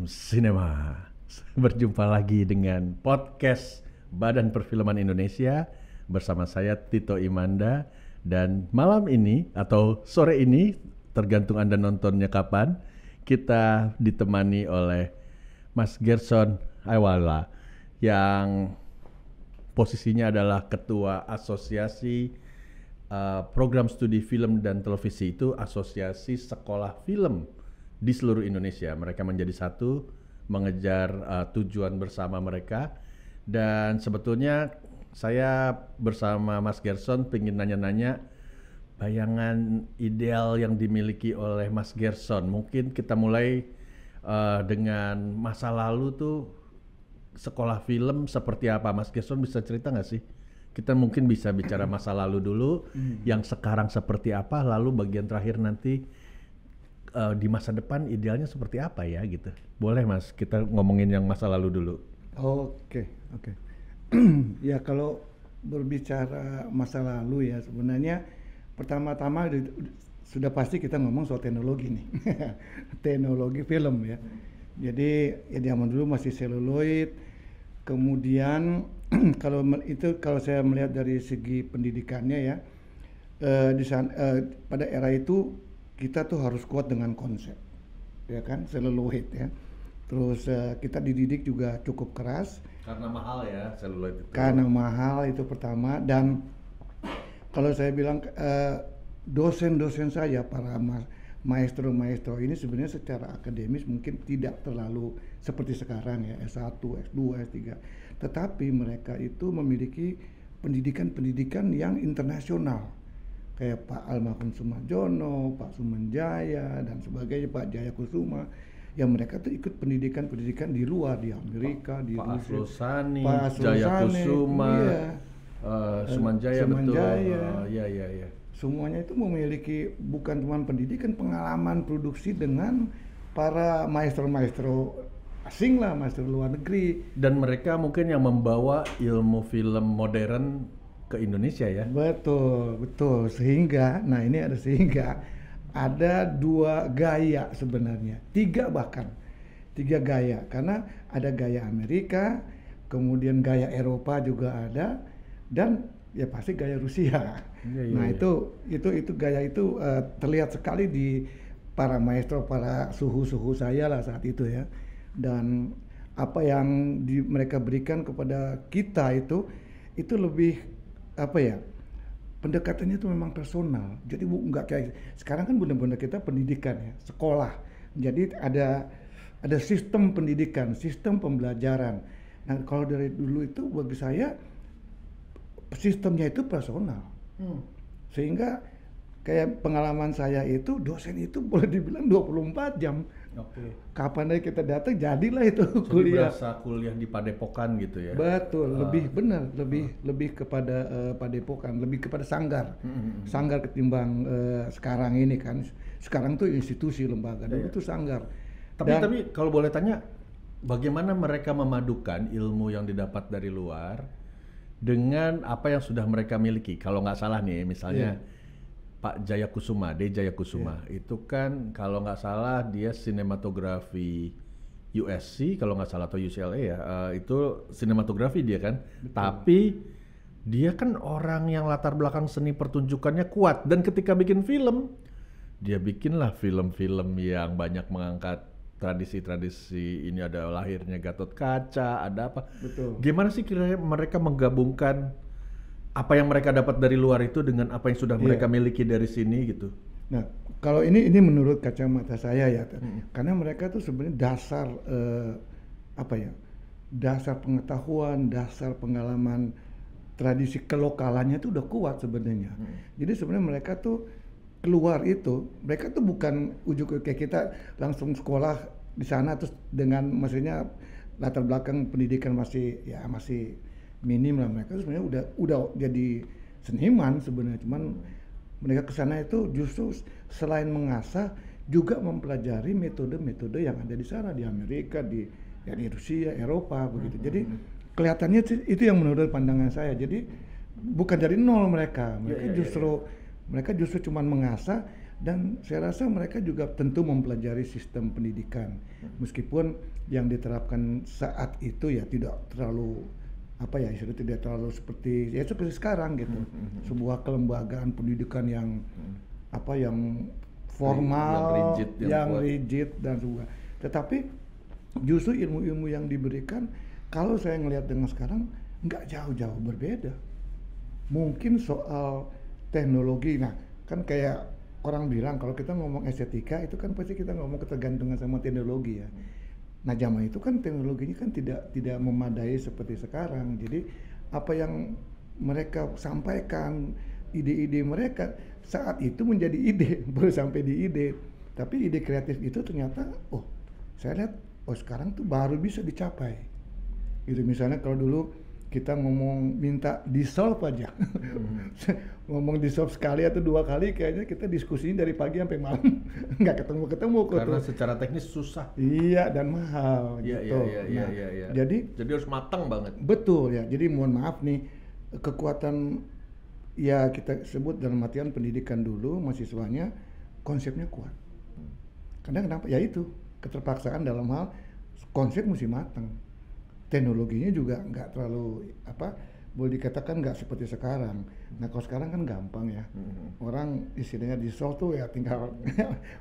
Salam Sinema. Berjumpa lagi dengan podcast Badan Perfilman Indonesia bersama saya Tito Imanda, dan malam ini atau sore ini tergantung Anda nontonnya kapan, kita ditemani oleh Mas Gerson Aiwala yang posisinya adalah Ketua Asosiasi Program Studi Film dan Televisi, itu Asosiasi Sekolah Film di seluruh Indonesia. Mereka menjadi satu, mengejar tujuan bersama mereka. Dan sebetulnya saya bersama Mas Gerson pengen nanya-nanya bayangan ideal yang dimiliki oleh Mas Gerson. Mungkin kita mulai dengan masa lalu tuh sekolah film seperti apa. Mas Gerson bisa cerita nggak sih? Kita mungkin bisa bicara masa lalu dulu, yang sekarang seperti apa, lalu bagian terakhir nanti di masa depan idealnya seperti apa ya gitu. Boleh Mas, kita ngomongin yang masa lalu dulu. Oke. Ya kalau berbicara masa lalu ya, sebenarnya pertama-tama sudah pasti kita ngomong soal teknologi nih. Teknologi film ya. Jadi ya zaman dulu masih seluloid. Kemudian kalau saya melihat dari segi pendidikannya ya, pada era itu kita tuh harus kuat dengan konsep, ya kan, seluloid ya. Terus kita dididik juga cukup keras. Karena mahal ya seluloid itu. Karena mahal itu pertama, dan kalau saya bilang dosen-dosen saya, para maestro ini sebenarnya secara akademis mungkin tidak terlalu seperti sekarang ya, S1, S2, S3. Tetapi mereka itu memiliki pendidikan yang internasional. Kayak Pak Almarhum Sumarjono, Pak Sumanjaya, dan sebagainya, Pak Jaya Kusuma. Yang mereka tuh ikut pendidikan di luar, di Amerika, di Pak Rusia. Asrosani, Pak Jaya Kusuma, iya. Sumanjaya, Sumanjaya. betul. Iya. Semuanya itu memiliki bukan cuma pendidikan, pengalaman produksi dengan para maestro-maestro asing lah, maestro luar negeri. Dan mereka mungkin yang membawa ilmu film modern ke Indonesia ya. Betul. Sehingga ada dua gaya sebenarnya, tiga gaya, karena ada gaya Amerika, kemudian gaya Eropa juga ada, dan ya pasti gaya Rusia. Nah itu gaya itu terlihat sekali di para maestro, para suhu saya lah saat itu ya. Dan apa yang mereka berikan kepada kita itu lebih pendekatannya itu memang personal. Jadi nggak kayak sekarang kan benar-benar kita pendidikan ya, sekolah. Jadi ada sistem pendidikan, sistem pembelajaran. Nah kalau dari dulu itu bagi saya sistemnya itu personal. Sehingga kayak pengalaman saya itu, dosen itu boleh dibilang 24 jam. Oke. Kapan aja kita datang, jadilah itu Jadi kuliah. berasa kuliah di padepokan gitu ya. Betul, lebih kepada padepokan, lebih kepada sanggar. Sanggar ketimbang sekarang ini kan. Sekarang tuh institusi, lembaga, dulu itu sanggar. Tapi kalau boleh tanya, bagaimana mereka memadukan ilmu yang didapat dari luar dengan apa yang sudah mereka miliki? Kalau nggak salah nih, misalnya Pak Jaya Kusuma, D. Jaya Kusuma, itu kan kalau nggak salah dia sinematografi USC, kalau nggak salah, atau UCLA ya, itu sinematografi dia kan. Betul. Tapi dia kan orang yang latar belakang seni pertunjukannya kuat, dan ketika bikin film, dia bikinlah film-film yang banyak mengangkat tradisi-tradisi. Ini ada lahirnya Gatot Kaca, ada apa. Betul. Gimana sih kira-kira mereka menggabungkan apa yang mereka dapat dari luar itu dengan apa yang sudah mereka miliki dari sini gitu? Nah, kalau ini menurut kacamata saya ya, karena mereka tuh sebenarnya dasar pengetahuan, dasar pengalaman, tradisi kelokalannya tuh udah kuat sebenarnya. Jadi sebenarnya mereka tuh keluar itu, mereka tuh bukan ujuk kayak kita langsung sekolah di sana terus dengan maksudnya latar belakang pendidikan masih minim lah. Mereka sebenarnya udah jadi seniman sebenarnya, cuman mereka kesana itu justru selain mengasah juga mempelajari metode-metode yang ada di sana, di Amerika, di Rusia, Eropa begitu. Jadi kelihatannya itu yang menurut pandangan saya. Jadi bukan dari nol mereka justru Mereka justru cuma mengasah, dan saya rasa mereka juga tentu mempelajari sistem pendidikan. Meskipun yang diterapkan saat itu ya tidak terlalu istilahnya tidak terlalu seperti sekarang gitu. Sebuah kelembagaan pendidikan yang yang formal, yang rigid dan juga. Tetapi justru ilmu-ilmu yang diberikan, kalau saya ngelihat dengan sekarang nggak jauh-jauh berbeda. Mungkin soal teknologi, nah kan kayak orang bilang kalau kita ngomong estetika itu kan pasti kita ngomong ketergantungan sama teknologi ya. Nah zaman itu kan teknologinya kan tidak memadai seperti sekarang. Jadi apa yang mereka sampaikan, ide-ide mereka saat itu menjadi ide, baru sampai di ide. Tapi ide kreatif itu ternyata, saya lihat, sekarang tuh baru bisa dicapai. Gitu misalnya kalau dulu kita ngomong minta di-solve aja. Ngomong di-solve sekali atau 2 kali kayaknya kita diskusinya dari pagi sampai malam. Nggak ketemu-ketemu kok. Karena secara teknis susah. Iya, dan mahal gitu. Iya. Jadi harus matang banget. Betul ya. Jadi mohon maaf nih, kekuatan ya kita sebut dalam artian pendidikan dulu mahasiswanya konsepnya kuat. Karena kenapa? Ya itu, keterpaksaan dalam hal konsep mesti matang. Teknologinya juga nggak terlalu boleh dikatakan nggak seperti sekarang. Nah kalau sekarang kan gampang ya, orang istilahnya di solve tuh ya tinggal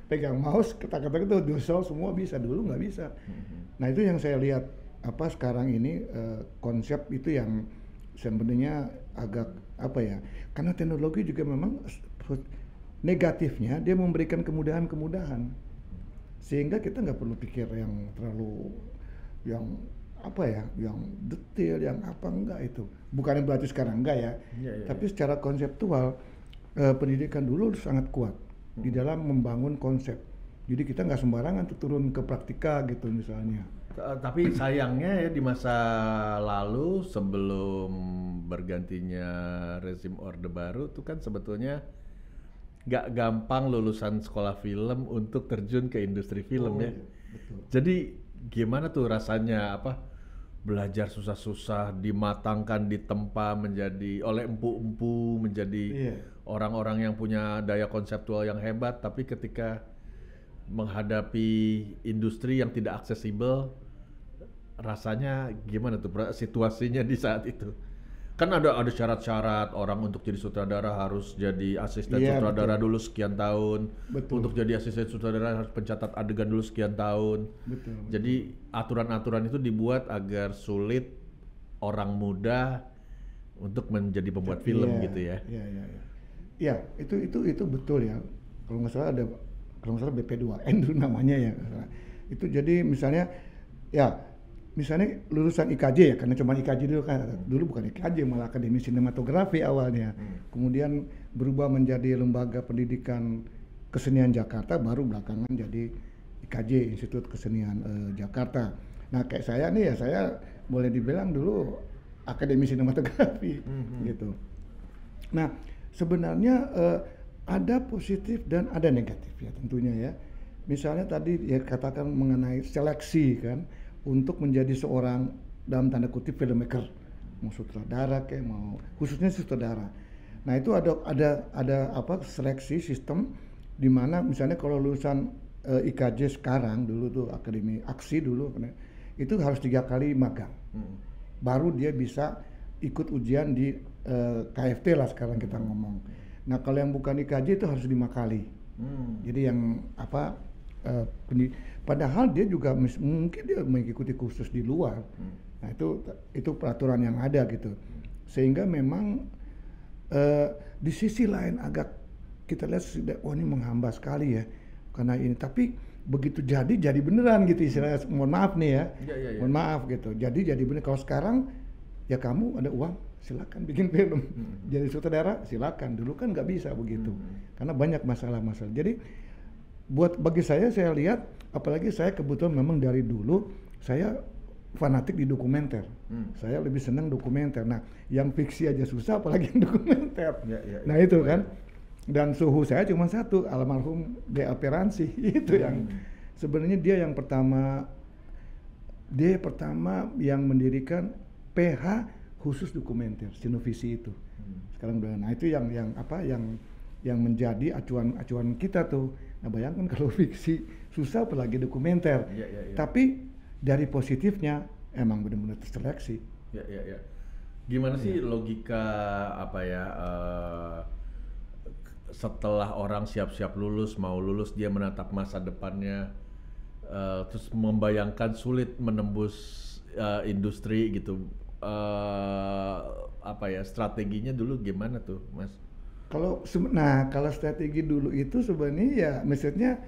pegang mouse, ketak-ketak itu di solve semua bisa. Dulu nggak bisa. Nah itu yang saya lihat sekarang ini konsep itu yang sebenarnya agak karena teknologi juga memang negatifnya dia memberikan kemudahan-kemudahan, sehingga kita nggak perlu pikir yang terlalu yang detail, yang enggak itu. Bukannya berarti sekarang enggak ya. Tapi secara konseptual pendidikan dulu sangat kuat di dalam membangun konsep. Jadi kita nggak sembarangan tuh turun ke praktika gitu misalnya. Tapi sayangnya ya di masa lalu sebelum bergantinya rezim Orde Baru tuh kan sebetulnya nggak gampang lulusan sekolah film untuk terjun ke industri film ya. Betul. Jadi gimana tuh rasanya belajar susah-susah, dimatangkan, ditempa menjadi oleh empu-empu, menjadi orang-orang yang punya daya konseptual yang hebat, tapi ketika menghadapi industri yang tidak aksesibel, rasanya gimana tuh situasinya di saat itu? Kan ada syarat-syarat orang untuk jadi sutradara harus jadi asisten sutradara dulu sekian tahun. Betul. Untuk jadi asisten sutradara harus pencatat adegan dulu sekian tahun. Betul. Jadi aturan-aturan itu dibuat agar sulit orang muda untuk menjadi pembuat film gitu ya. Iya, itu betul ya. Kalau nggak salah BP2N dulu namanya ya. Itu jadi misalnya lulusan IKJ ya, karena cuma IKJ dulu bukan IKJ, malah Akademi Sinematografi awalnya. Kemudian berubah menjadi Lembaga Pendidikan Kesenian Jakarta, baru belakangan jadi IKJ, Institut Kesenian Jakarta. Nah kayak saya nih ya, saya boleh dibilang dulu Akademi Sinematografi gitu. Nah sebenarnya ada positif dan ada negatif ya tentunya ya. Misalnya tadi ya katakan mengenai seleksi kan, untuk menjadi seorang dalam tanda kutip filmmaker, mau sutradara kayak mau khususnya sutradara. Nah itu ada seleksi sistem di mana misalnya kalau lulusan IKJ sekarang, dulu tuh Akademi Aksi dulu itu harus 3 kali magang, baru dia bisa ikut ujian di KFT lah sekarang kita ngomong. Nah kalau yang bukan IKJ itu harus 5 kali. Jadi yang padahal dia juga mungkin dia mengikuti kursus di luar. Nah itu peraturan yang ada gitu, sehingga memang di sisi lain agak kita lihat ini menghambat sekali ya karena ini, tapi begitu jadi beneran gitu istilahnya. Mohon maaf nih ya, mohon maaf gitu, jadi bener. Kalau sekarang ya kamu ada uang silakan bikin film, jadi sutradara silakan. Dulu kan nggak bisa begitu karena banyak masalah-masalah. Jadi bagi saya lihat, apalagi saya kebetulan memang dari dulu saya fanatik di dokumenter. Saya lebih senang dokumenter. Nah, yang fiksi aja susah, apalagi yang dokumenter. Nah itu kan. Dan suhu saya cuma satu, almarhum D.A. Peransi. Itu yang sebenarnya dia pertama yang mendirikan PH khusus dokumenter, Sinovisi itu. Sekarang udah. Nah itu yang yang menjadi acuan kita tuh. Nah bayangkan kalau fiksi susah apalagi dokumenter. Tapi dari positifnya emang benar-benar terseleksi. Ya. Gimana sih logika apa ya? Setelah orang siap-siap lulus, mau lulus dia menatap masa depannya, terus membayangkan sulit menembus industri gitu. Apa ya strateginya dulu gimana tuh, Mas? Kalau strategi dulu itu sebenarnya ya maksudnya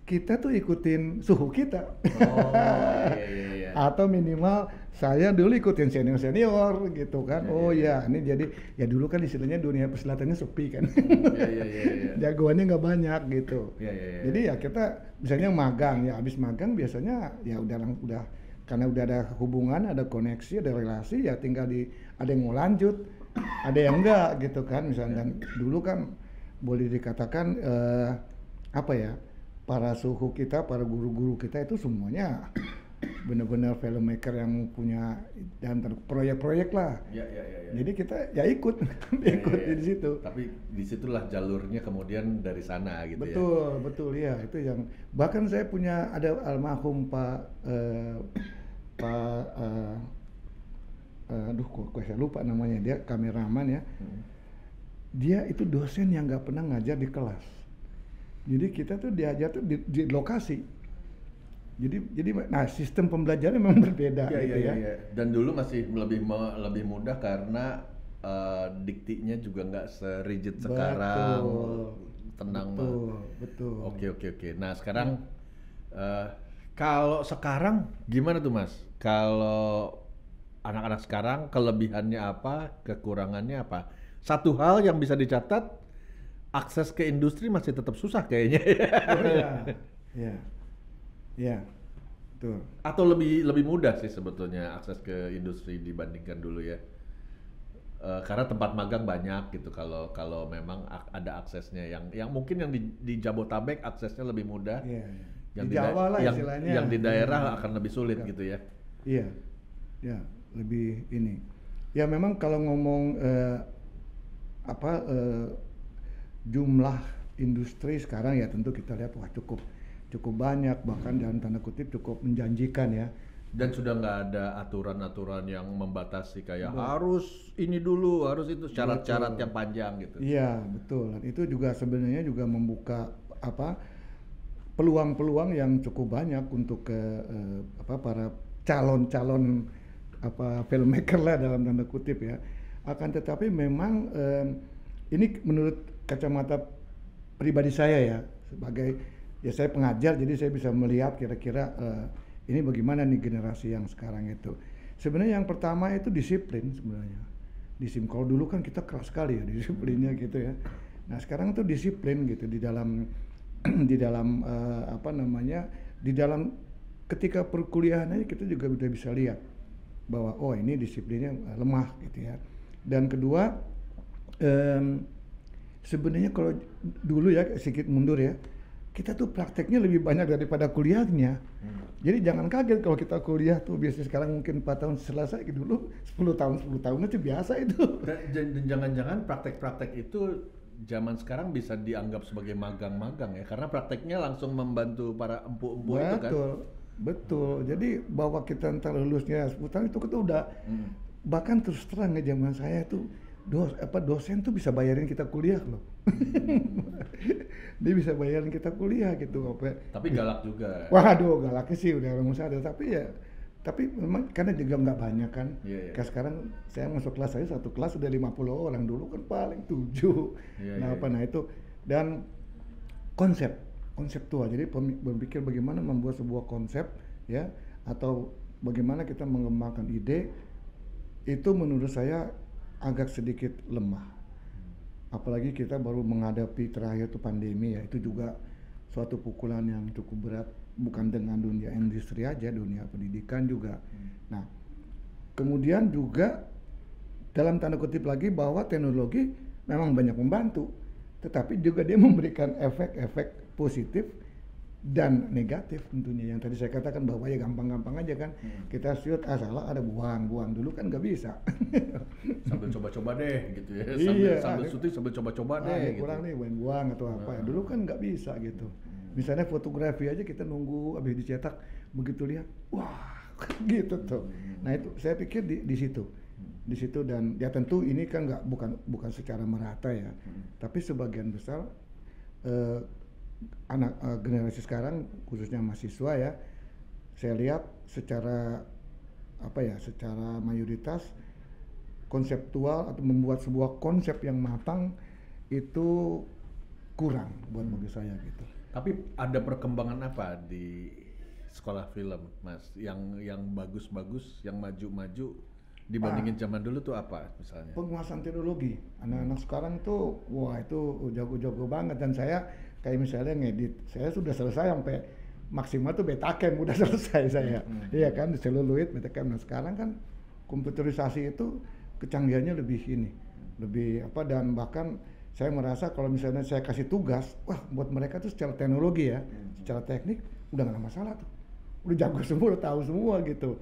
kita tuh ikutin suhu kita. Oh, iya. Atau minimal saya dulu ikutin senior gitu kan. Ini jadi ya dulu kan istilahnya dunia persilatannya sepi kan. Iya. Jagoannya nggak banyak gitu. Iya. Jadi ya kita misalnya magang, ya habis magang biasanya ya udah karena udah ada hubungan, ada koneksi, ada relasi, ya tinggal ada yang mau lanjut, ada yang enggak gitu kan. Misalnya dan dulu kan boleh dikatakan para suhu kita, para guru-guru kita itu semuanya benar-benar filmmaker yang punya dan proyek-proyek lah. Ya. Jadi kita ya ikut di situ. Tapi disitulah jalurnya kemudian dari sana gitu. Betul ya, itu yang bahkan saya punya ada almarhum kok saya lupa namanya, dia kameraman ya. Dia itu dosen yang nggak pernah ngajar di kelas. Jadi kita tuh diajar tuh di lokasi. Jadi sistem pembelajaran memang berbeda ya. Dan dulu masih lebih mudah karena diktinya juga nggak serigid sekarang. Tenang. Betul. Oke. Nah, sekarang kalau sekarang gimana tuh, Mas? Kalau anak-anak sekarang kelebihannya apa, kekurangannya apa? Satu hal yang bisa dicatat, akses ke industri masih tetap susah kayaknya. Ya, betul. Atau lebih mudah sih sebetulnya akses ke industri dibandingkan dulu ya. Karena tempat magang banyak gitu. Kalau memang ada aksesnya yang mungkin yang di Jabotabek aksesnya lebih mudah. Iya. Yang di Jawa lah istilahnya. Yang di daerah akan lebih sulit gitu ya. Iya. Ya, lebih ini. Ya memang kalau ngomong jumlah industri sekarang ya tentu kita lihat cukup banyak, bahkan dalam tanda kutip cukup menjanjikan ya. Dan sudah nggak ada aturan-aturan yang membatasi kayak harus ini dulu, harus itu, syarat-syarat yang panjang gitu. Iya, betul. Dan itu juga sebenarnya juga membuka peluang-peluang yang cukup banyak untuk para calon-calon filmmaker lah dalam tanda kutip ya. Akan tetapi memang ini menurut kacamata pribadi saya ya, sebagai saya pengajar, jadi saya bisa melihat kira-kira ini bagaimana nih generasi yang sekarang itu. Sebenarnya yang pertama itu disiplin sebenarnya. Kalau dulu kan kita keras sekali ya disiplinnya gitu ya. Nah sekarang tuh disiplin gitu di dalam di dalam ketika perkuliahan aja kita juga udah bisa lihat bahwa ini disiplinnya lemah gitu ya. Dan kedua sebenarnya kalau dulu ya sedikit mundur ya, kita tuh prakteknya lebih banyak daripada kuliahnya. Jadi jangan kaget kalau kita kuliah tuh biasanya sekarang mungkin 4 tahun selesai, dulu 10 tahun itu biasa itu. Dan jangan-jangan praktek-praktek itu zaman sekarang bisa dianggap sebagai magang-magang ya, karena prakteknya langsung membantu para empu-empu itu kan. Betul. Jadi bahwa kita ntar lulusnya 10 tahun itu kita udah bahkan terus terang ya zaman saya tuh dosen tuh bisa bayarin kita kuliah loh. Dia bisa bayarin kita kuliah gitu. Tapi galak juga. Waduh, galaknya sih udah rumus ada, tapi memang karena juga nggak banyak kan. Kayak sekarang saya masuk kelas, saya satu kelas udah 50 orang, dulu kan paling 7. Nah itu dan konseptual. Jadi berpikir bagaimana membuat sebuah konsep ya, atau bagaimana kita mengembangkan ide, itu menurut saya agak sedikit lemah. Apalagi kita baru menghadapi terakhir itu pandemi ya, itu juga suatu pukulan yang cukup berat, bukan dengan dunia industri aja, dunia pendidikan juga. Nah, kemudian juga dalam tanda kutip lagi bahwa teknologi memang banyak membantu, tetapi juga dia memberikan efek-efek positif dan negatif tentunya. Yang tadi saya katakan bahwa ya gampang-gampang aja kan, kita shoot salah ada buang dulu kan nggak bisa. Sambil coba-coba deh gitu ya, Iya, sambil syuting sambil coba-coba deh gitu. kurang nih buang atau apa. Dulu kan nggak bisa gitu. Misalnya fotografi aja kita nunggu habis dicetak, begitu lihat, wah gitu tuh. Nah itu saya pikir di situ dan ya tentu ini kan bukan secara merata ya, tapi sebagian besar generasi sekarang khususnya mahasiswa ya, saya lihat secara mayoritas konseptual atau membuat sebuah konsep yang matang itu kurang bagi saya gitu. Tapi ada perkembangan apa di sekolah film, Mas? Yang bagus-bagus, yang maju-maju dibandingin zaman dulu tuh apa misalnya? Penguasaan teknologi. Anak-anak sekarang tuh wah itu jago-jago banget, dan saya kayak misalnya ngedit, saya sudah selesai sampai maksimal tuh Betacam udah selesai saya. Iya kan, di Celluloid Betacam. Nah sekarang kan komputerisasi itu kecanggihannya lebih dan bahkan saya merasa kalau misalnya saya kasih tugas, wah buat mereka tuh secara teknologi ya, secara teknik udah nggak ada masalah tuh, udah jago semua, udah tahu semua gitu.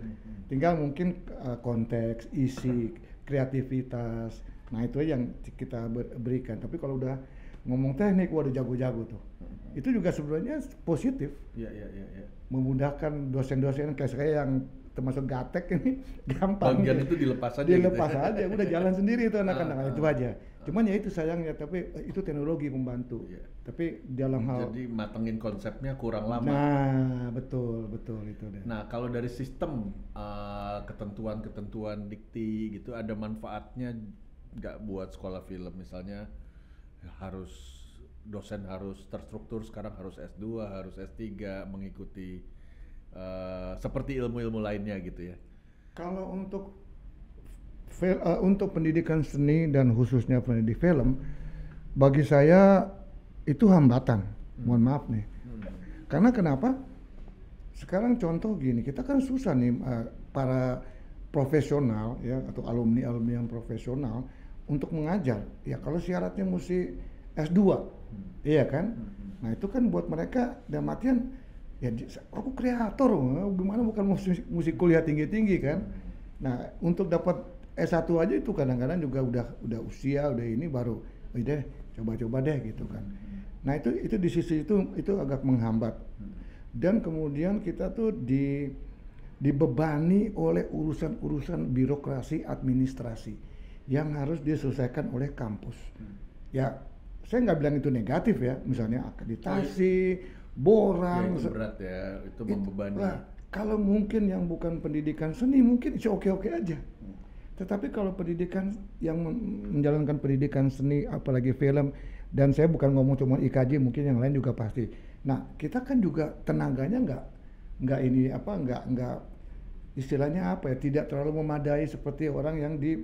Tinggal mungkin konteks, isi, kreativitas, nah itu yang kita berikan. Tapi kalau udah ngomong teknik, udah jago-jago tuh. Itu juga sebenarnya positif. Iya. Memudahkan dosen-dosen kayak saya yang termasuk gatek ini gampang. Bagian itu dilepas aja. Dilepas aja, udah jalan sendiri itu anak-anak. Itu aja. Cuman ya itu sayangnya, tapi itu teknologi membantu. Tapi dalam hal jadi matengin konsepnya kurang lama. Nah, betul itu deh. Nah, kalau dari sistem ketentuan dikti gitu, ada manfaatnya nggak buat sekolah film? Misalnya dosen harus terstruktur, sekarang harus S2, harus S3, mengikuti seperti ilmu-ilmu lainnya gitu ya. Kalau untuk pendidikan seni dan khususnya pendidik film, bagi saya itu hambatan. Mohon maaf nih. Karena kenapa? Sekarang contoh gini, kita kan susah nih para profesional ya atau alumni yang profesional untuk mengajar. Ya kalau syaratnya mesti S2. Iya kan? Nah, itu kan buat mereka dalam artian ya aku kreator, gimana bukan musik kuliah tinggi-tinggi kan? Nah, untuk dapat S1 aja itu kadang-kadang juga udah usia, udah ini baru deh coba-coba deh gitu kan. Nah, itu di sisi itu agak menghambat. Dan kemudian kita tuh dibebani oleh urusan-urusan birokrasi administrasi yang harus diselesaikan oleh kampus. Ya, saya nggak bilang itu negatif ya, misalnya akreditasi, borang. Ya, itu berat ya, itu membebani. Kalau mungkin yang bukan pendidikan seni mungkin oke-oke aja. Tetapi kalau pendidikan yang menjalankan pendidikan seni, apalagi film, dan saya bukan ngomong cuma IKJ, mungkin yang lain juga pasti. Nah, kita kan juga tenaganya nggak istilahnya apa ya, tidak terlalu memadai seperti orang yang di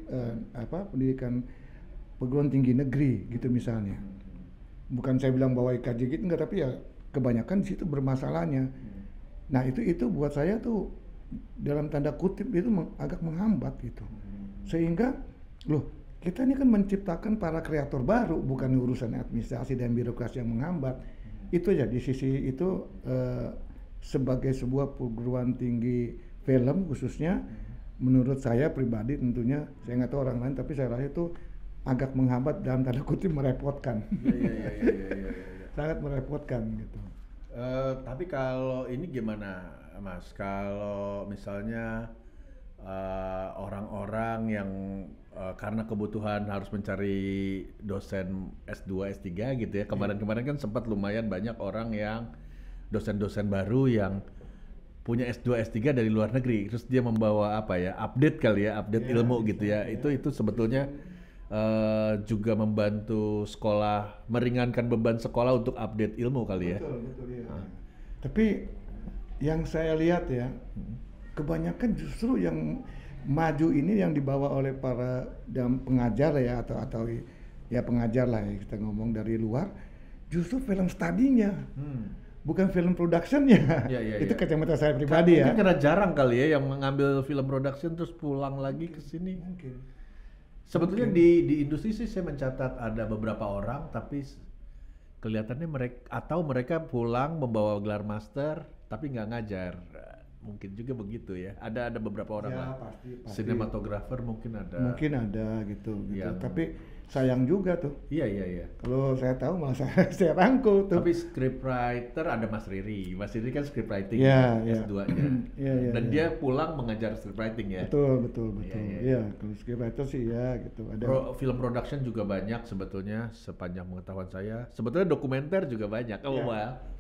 pendidikan perguruan tinggi negeri gitu misalnya. Bukan saya bilang bahwa IKJ gitu enggak, tapi ya kebanyakan di situ bermasalahnya. Nah, itu buat saya tuh dalam tanda kutip itu agak menghambat gitu. Sehingga kita ini kan menciptakan para kreator baru, bukan urusan administrasi dan birokrasi yang menghambat. Itu aja di sisi itu sebagai sebuah perguruan tinggi film khususnya, menurut saya pribadi tentunya, saya nggak tahu orang lain, tapi saya rasa itu agak menghambat dalam tanda kutip, merepotkan. Iya. Sangat merepotkan gitu. Tapi kalau ini gimana, Mas? Kalau misalnya orang-orang yang karena kebutuhan harus mencari dosen S2, S3 gitu ya. Kemarin-kemarin kan sempat lumayan banyak orang yang dosen-dosen baru yang punya S2, S3 dari luar negeri. Terus dia membawa update ilmu gitu ya. Itu sebetulnya juga membantu sekolah, meringankan beban sekolah untuk update ilmu kali ya. Betul ya. Tapi yang saya lihat ya, kebanyakan justru yang maju ini yang dibawa oleh para pengajar ya atau ya pengajar lah ya, kita ngomong dari luar, justru film studinya, bukan film productionnya. Itu kacamata saya pribadi ya. Mungkin karena jarang kali ya yang mengambil film production terus pulang lagi ke sini. Mungkin. Sebetulnya di industri sih saya mencatat ada beberapa orang, tapi kelihatannya mereka pulang membawa gelar master tapi nggak ngajar. Mungkin juga begitu ya. Ada beberapa orang lah. Pasti. Sinematografer mungkin ada. Mungkin ada gitu. Yang... Tapi sayang juga tuh. Iya. Kalau saya tahu malah saya rangkul tuh. Tapi scriptwriter ada Mas Riri. Mas Riri kan scriptwriting S2-nya. Dan dia pulang mengajar scriptwriting ya. Betul. Iya, kalau scriptwriter sih ya gitu. Ada film production juga banyak sebetulnya sepanjang pengetahuan saya. Sebetulnya dokumenter juga banyak.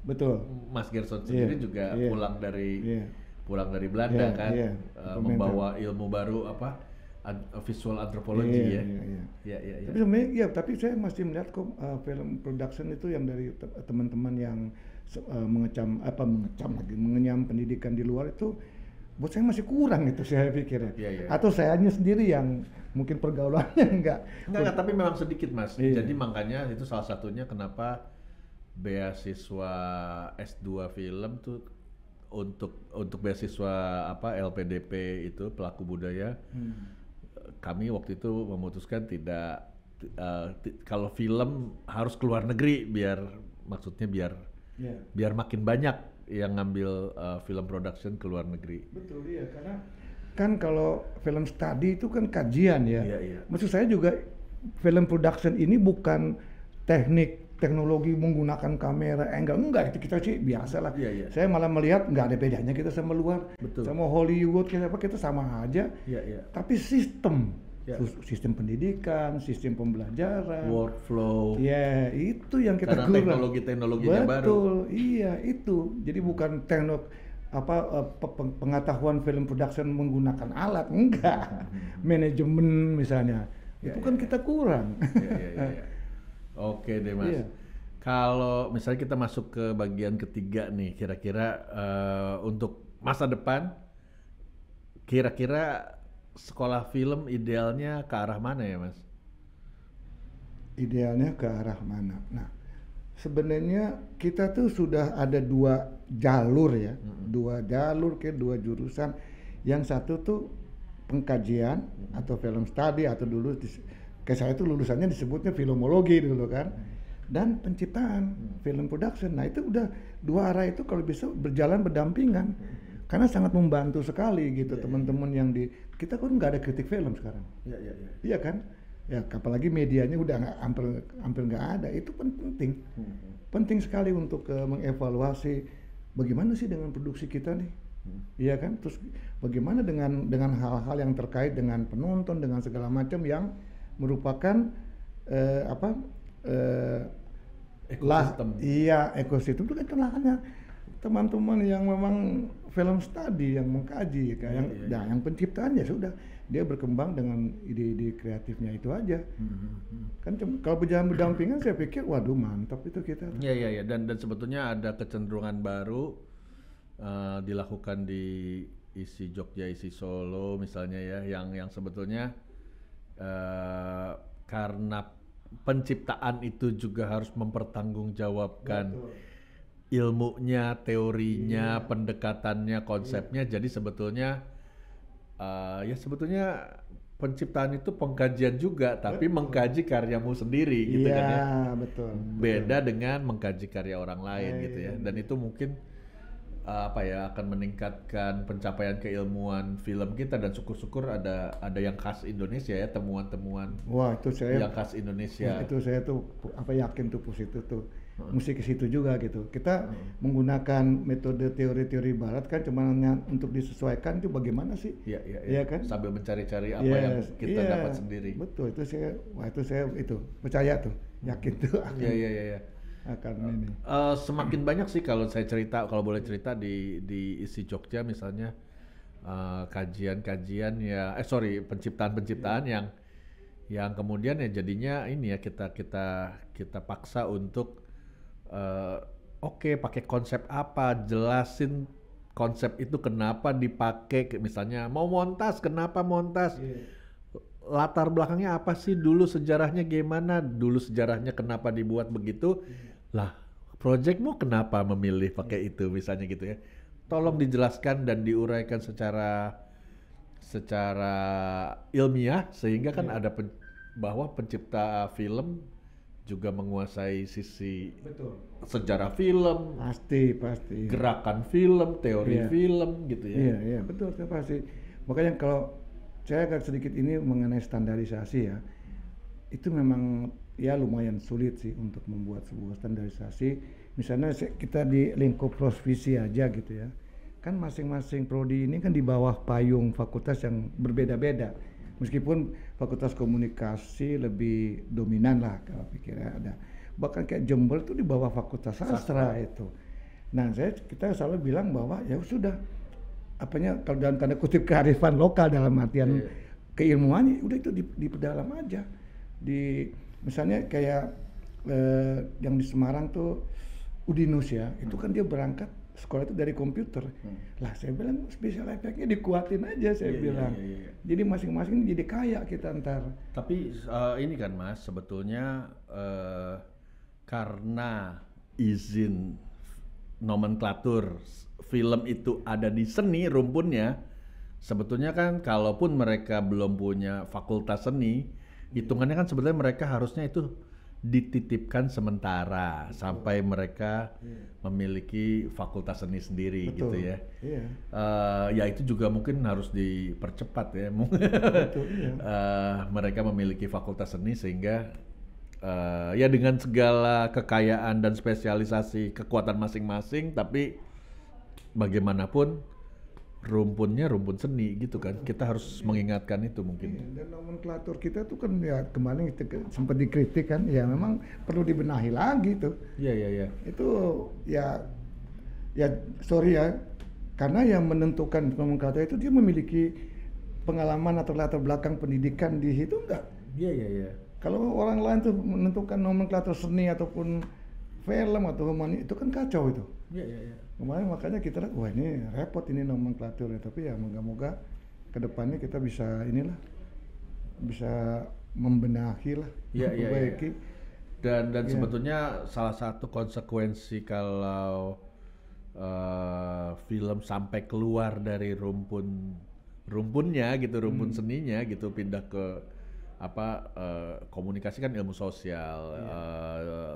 Betul. Mas Gerson sendiri juga pulang dari Belanda kan, membawa ilmu baru visual antropologi ya. Tapi sebenarnya tapi saya masih melihat kok film production itu yang dari teman-teman yang mengenyam pendidikan di luar itu buat saya masih kurang itu saya pikir ya. Atau sayanya sendiri yang mungkin pergaulannya enggak, tapi memang sedikit Mas. Jadi makanya itu salah satunya kenapa beasiswa S2 film tuh untuk beasiswa LPDP itu pelaku budaya. Kami waktu itu memutuskan tidak kalau film harus keluar negeri biar makin banyak yang ngambil film production ke luar negeri. Betul karena kan kalau film study itu kan kajian ya. Maksud saya juga film production ini bukan teknologi menggunakan kamera enggak itu kita sih biasa lah. Saya malah melihat nggak ada bedanya kita sama luar. Betul. Sama Hollywood kita sama aja. Tapi sistem pendidikan, sistem pembelajaran, workflow. Itu yang kita karena kurang. Teknologinya baru. Betul, itu. Jadi bukan pengetahuan film production menggunakan alat, enggak. Manajemen misalnya. Itu kan kita kurang. Oke deh Mas. Kalau misalnya kita masuk ke bagian ketiga nih, kira-kira untuk masa depan, kira-kira sekolah film idealnya ke arah mana ya Mas? Idealnya ke arah mana? Nah, sebenarnya kita tuh sudah ada dua jalur ya, dua jurusan. Yang satu tuh pengkajian atau film study atau dulu kayak saya itu lulusannya disebutnya filmologi dulu kan, dan penciptaan film production. Nah itu udah dua arah itu kalau bisa berjalan berdampingan, karena sangat membantu sekali gitu teman-teman yang kita kan nggak ada kritik film sekarang. Iya kan? Ya apalagi medianya udah hampir nggak ada. Itu penting sekali untuk mengevaluasi bagaimana sih dengan produksi kita nih. Iya kan? Terus bagaimana dengan hal-hal yang terkait dengan penonton, dengan segala macam yang merupakan ekosistem. Ekosistem itu kan lahannya teman-teman yang memang film study yang mengkaji yang penciptaan ya sudah dia berkembang dengan ide-ide kreatifnya itu aja. Kan kalau berjalan berdampingan saya pikir waduh mantap itu kita. Iya dan sebetulnya ada kecenderungan baru dilakukan di ISI Jogja, ISI Solo misalnya ya, yang sebetulnya karena penciptaan itu juga harus mempertanggungjawabkan ilmunya, teorinya, pendekatannya, konsepnya. Jadi sebetulnya sebetulnya penciptaan itu pengkajian juga, tapi mengkaji karyamu sendiri gitu kan ya. Beda dengan mengkaji karya orang lain gitu ya. Dan itu mungkin akan meningkatkan pencapaian keilmuan film kita, dan syukur-syukur ada yang khas Indonesia ya, temuan-temuan yang khas Indonesia. Itu saya tuh yakin tuh positif tuh mesti ke situ juga gitu. Kita menggunakan metode teori-teori barat kan cuma untuk disesuaikan itu bagaimana sih? Iya kan? Sambil mencari-cari apa yang kita dapat sendiri. Betul, itu saya percaya tuh, yakin tuh. Iya. Akan ini. Semakin banyak sih kalau boleh cerita di ISI Jogja misalnya penciptaan yang kemudian ya jadinya ini ya kita paksa untuk pakai konsep apa, jelasin konsep itu kenapa dipakai, misalnya mau montas, kenapa montas, latar belakangnya apa sih, dulu sejarahnya gimana, kenapa dibuat begitu. Lah, projectmu kenapa memilih pakai itu misalnya gitu ya. Tolong dijelaskan dan diuraikan secara ilmiah sehingga kan ada bahwa pencipta film juga menguasai sisi Betul. sejarah film, Pasti. gerakan film, teori Iya. film gitu ya. Iya, betul, itu pasti. Makanya kalau saya agak sedikit ini mengenai standarisasi ya, itu memang ya lumayan sulit sih untuk membuat sebuah standarisasi. Misalnya kita di lingkup prosvisi aja gitu ya, kan masing-masing prodi ini kan di bawah payung fakultas yang berbeda-beda. Meskipun fakultas komunikasi lebih dominan lah kalau pikirnya ada. Bahkan kayak Jember itu di bawah fakultas sastra itu. Nah, kita selalu bilang bahwa ya sudah, apanya kalau dalam tanda kutip kearifan lokal dalam artian keilmuannya udah itu diperdalam aja. Misalnya kayak yang di Semarang tuh Udinus ya, itu kan dia berangkat sekolah itu dari komputer. Lah saya bilang special effect-nya dikuatin aja saya bilang. Jadi masing-masing jadi kaya kita ntar. Tapi ini kan Mas, sebetulnya karena izin nomenklatur film itu ada di seni rumpunnya, sebetulnya kan kalaupun mereka belum punya fakultas seni, hitungannya kan sebetulnya mereka harusnya itu dititipkan sementara sampai mereka memiliki fakultas seni sendiri. Betul. Gitu ya. Iya. Ya itu juga mungkin harus dipercepat ya. Betul, iya. Mereka memiliki fakultas seni sehingga ya dengan segala kekayaan dan spesialisasi kekuatan masing-masing, tapi bagaimanapun rumpunnya rumpun seni gitu kan. Kita harus mengingatkan itu mungkin. Dan nomenklatur kita tuh kan ya kemarin sempat dikritik kan, ya memang perlu dibenahi lagi tuh. Iya. Itu ya sorry ya, karena yang menentukan nomenklatur itu dia memiliki pengalaman atau latar belakang pendidikan di situ enggak? Iya. Kalau orang lain tuh menentukan nomenklatur seni ataupun film atau humani itu kan kacau itu. Iya. Kemarin makanya kita lihat, wah ini repot ini nomenklaturnya, tapi ya moga-moga kedepannya kita bisa membenahi lah, memperbaiki. Dan sebetulnya salah satu konsekuensi kalau film sampai keluar dari rumpunnya gitu, rumpun seninya gitu, pindah ke komunikasi kan ilmu sosial,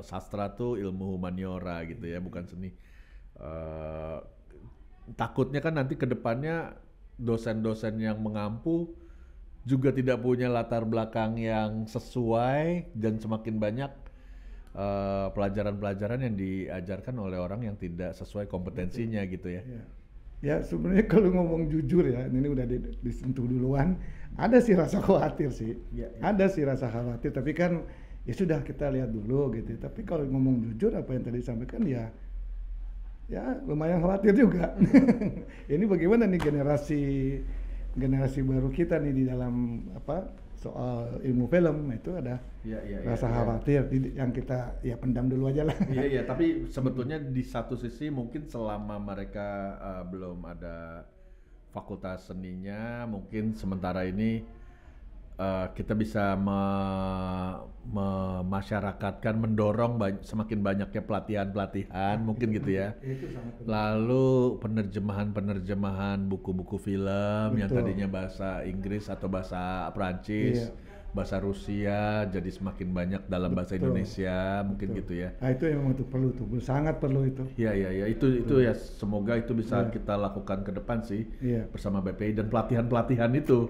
sastra tuh ilmu humaniora gitu ya, bukan seni. Takutnya kan nanti kedepannya dosen-dosen yang mengampu juga tidak punya latar belakang yang sesuai, dan semakin banyak pelajaran-pelajaran yang diajarkan oleh orang yang tidak sesuai kompetensinya. Gitu ya. Ya sebenarnya kalau ngomong jujur ya, ini udah disentuh duluan, ada sih rasa khawatir sih. Ada sih rasa khawatir, tapi kan ya sudah kita lihat dulu gitu. Tapi kalau ngomong jujur apa yang tadi disampaikan ya lumayan khawatir juga. Ini bagaimana nih generasi baru kita nih di dalam soal ilmu film, itu ada rasa khawatir yang kita pendam dulu aja lah. Iya, tapi sebetulnya di satu sisi mungkin selama mereka belum ada fakultas seninya, mungkin sementara ini kita bisa memasyarakatkan, mendorong semakin banyaknya pelatihan mungkin gitu ya. Lalu penerjemahan buku-buku film. Betul. Yang tadinya bahasa Inggris atau bahasa Prancis, bahasa Rusia jadi semakin banyak dalam bahasa Indonesia. Mungkin gitu ya. Nah, itu memang perlu tuh, sangat perlu itu. Iya, itu ya, semoga itu bisa kita lakukan ke depan sih bersama BPI, dan pelatihan itu.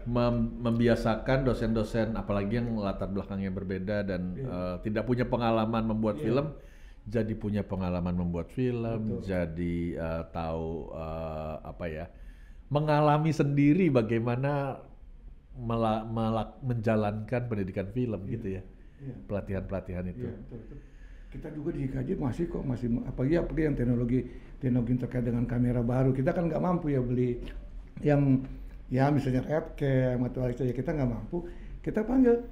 Membiasakan dosen-dosen apalagi yang latar belakangnya berbeda dan tidak punya pengalaman membuat film, jadi punya pengalaman membuat film. Betul. Jadi tahu mengalami sendiri bagaimana menjalankan pendidikan film. Gitu ya. Pelatihan-pelatihan itu. Betul. Kita juga di IKJ masih apalagi yang teknologi terkait dengan kamera baru, kita kan nggak mampu ya beli yang misalnya webcam atau kita nggak mampu, kita panggil.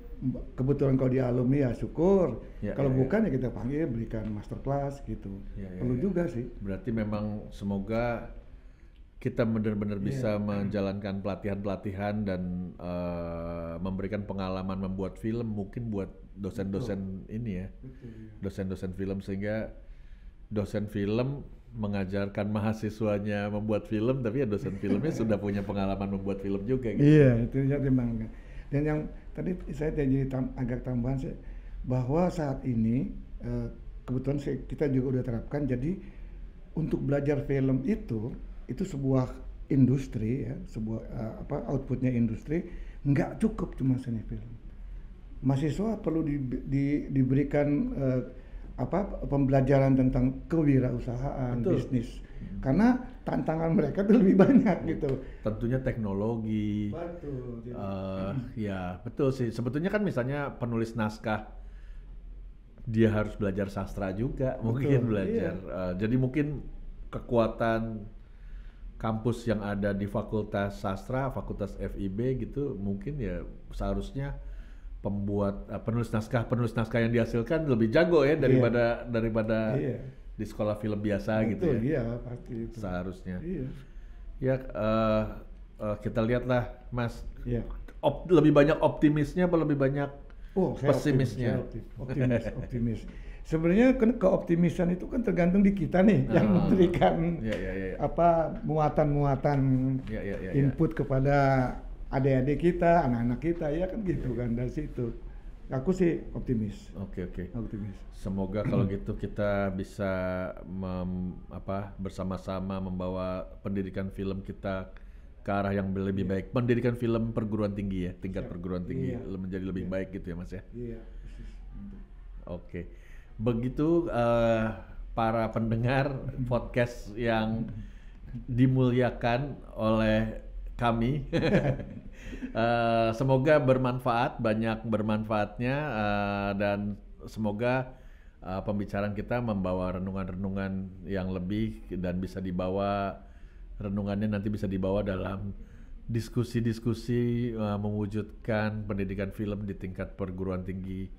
Kebetulan kalau dia alumni ya syukur, kalau bukan ya kita panggil, berikan masterclass gitu. Perlu juga sih. Berarti memang semoga kita benar-benar bisa menjalankan pelatihan-pelatihan dan memberikan pengalaman membuat film mungkin buat dosen-dosen ini ya. Dosen-dosen film, sehingga dosen film mengajarkan mahasiswanya membuat film, tapi ya dosen filmnya sudah punya pengalaman membuat film juga gitu. Iya, itu memang. Dan yang tadi saya jadi agak tambahan sih, bahwa saat ini kebetulan kita juga udah terapkan, jadi untuk belajar film itu sebuah industri ya, sebuah outputnya industri, nggak cukup cuma seni film. Mahasiswa perlu diberikan pembelajaran tentang kewirausahaan, bisnis, karena tantangan mereka tuh lebih banyak gitu. Tentunya teknologi. Betul. Ya betul sih. Sebetulnya kan misalnya penulis naskah dia harus belajar sastra juga, mungkin belajar. Iya. Jadi mungkin kekuatan kampus yang ada di Fakultas Sastra, Fakultas FIB gitu, mungkin ya seharusnya pembuat penulis naskah yang dihasilkan lebih jago ya daripada di sekolah film biasa. Betul, gitu ya. Iya, pasti itu. Seharusnya. Iya. Ya kita lihatlah Mas. Iya. Lebih banyak optimisnya apa lebih banyak Saya pesimisnya? Optimis. Sebenarnya kan keoptimisan itu kan tergantung di kita nih yang memberikan muatan-muatan input kepada adik-adik kita, anak-anak kita, ya kan gitu kan, dari situ. Aku sih optimis. Oke. Optimis. Semoga kalau gitu kita bisa bersama-sama membawa pendidikan film kita ke arah yang lebih baik. Pendidikan film perguruan tinggi ya, tingkat perguruan tinggi menjadi lebih baik gitu ya Mas ya. Iya, persis. Oke. Begitu para pendengar podcast yang dimuliakan oleh kami. Semoga bermanfaat, banyak bermanfaatnya, dan semoga pembicaraan kita membawa renungan-renungan yang lebih dan bisa dibawa renungannya nanti bisa dibawa dalam diskusi-diskusi mewujudkan pendidikan film di tingkat perguruan tinggi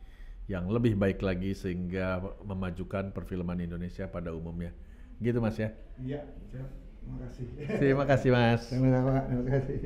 yang lebih baik lagi sehingga memajukan perfilman Indonesia pada umumnya. Gitu Mas ya? Iya, siap. Terima kasih. Terima kasih Mas. Sama-sama, terima kasih.